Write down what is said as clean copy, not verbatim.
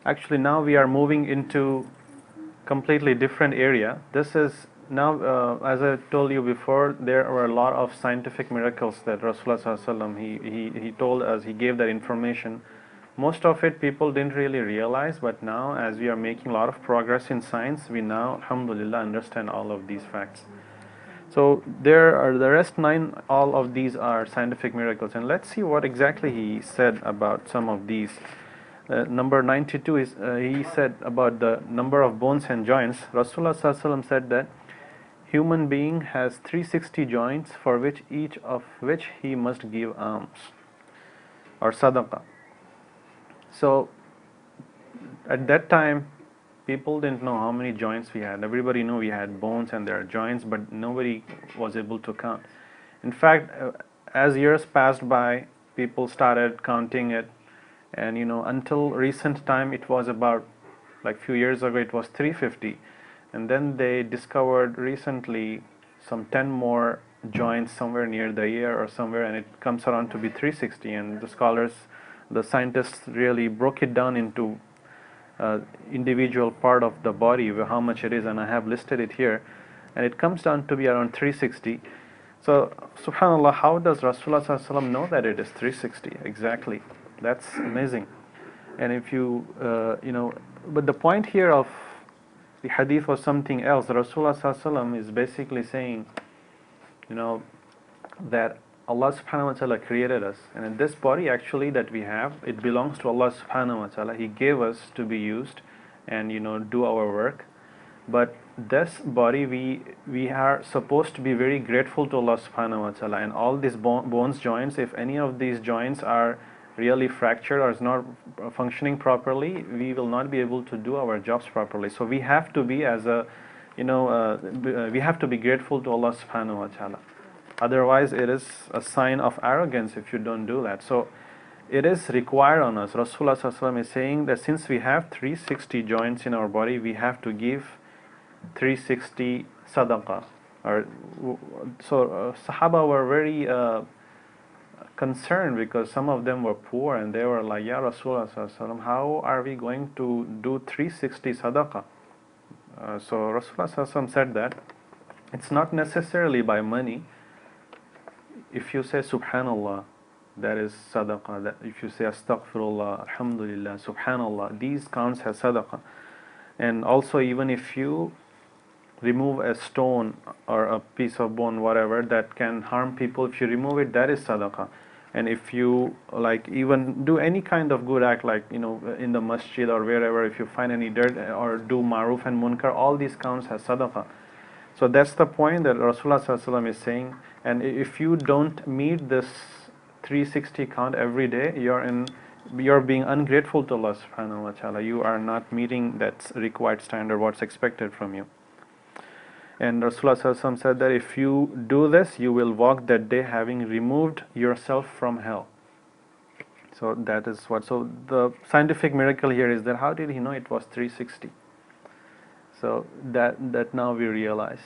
Actually, now we are moving into completely different area. This is now, as I told you before, there were a lot of scientific miracles that Rasulullah sallallahu alaihi wasallam he told us, he gave that information. Most of it people didn't really realize, but now as we are making a lot of progress in science, we now, alhamdulillah, understand all of these facts. So there are the rest 9, all of these are scientific miracles, and let's see what exactly he said about some of these. Number 92 is, he said about the number of bones and joints. Rasulullah sallallahu alaihi wasallam said that human being has 360 joints, for which each of which he must give alms or sadaqah. So at that time, people didn't know how many joints we had. Everybody knew we had bones and there are joints, but nobody was able to count. In fact, as years passed by, people started counting it, and until recent time it was about, like few years ago, it was 350, and then they discovered recently some 10 more joints somewhere near the ear or somewhere, and it comes around to be 360. And the scholars, the scientists really broke it down into individual part of the body, how much it is, and I have listed it here, and it comes down to be around 360. So subhanallah, how does Rasulullah sallallahu alaihi wasallam know that it is 360 exactly? That's amazing. And if you but the point here of the hadith was something else. Rasulullah sallallahu alaihi wasallam is basically saying that Allah subhanahu wa ta'ala created us, and in this body actually that we have, it belongs to Allah subhanahu wa ta'ala. He gave us to be used and do our work. But this body, we are supposed to be very grateful to Allah subhanahu wa ta'ala. And all these bones, joints, if any of these joints are really fractured or is not functioning properly, we will not be able to do our jobs properly. So we have to be we have to be grateful to Allah subhanahu wa ta'ala. Otherwise, it is a sign of arrogance if you don't do that. So it is required on us. Rasulullah sallallahu alaihi wasallam is saying that since we have 360 joints in our body, we have to give 360 sadaqah. So Sahaba were very concerned, because some of them were poor, and they were like, Ya Rasulullah sallallahu alaihi wasallam, how are we going to do 360 sadaqah? So Rasulullah sallallahu alaihi wasallam said that it's not necessarily by money. If you say subhanallah, that is sadaqah. That if you say astaghfirullah, alhamdulillah, subhanallah, these counts as sadaqah. And also, even if you remove a stone or a piece of bone, whatever, that can harm people, if you remove it, that is sadaqah. And if you even do any kind of good act, like in the masjid or wherever, if you find any dirt or do maruf and munkar, all these counts as sadaqah. So that's the point that Rasulullah sallallahu alaihi wasallam is saying. And if you don't meet this 360 count every day, you're being ungrateful to Allah subhanahu wa ta'ala. You are not meeting that required standard, what's expected from you. And Rasulullah sallallahu alaihi wasallam said that if you do this, you will walk that day having removed yourself from hell. So that is what. So the scientific miracle here is that how did he know it was 360? So that now we realize.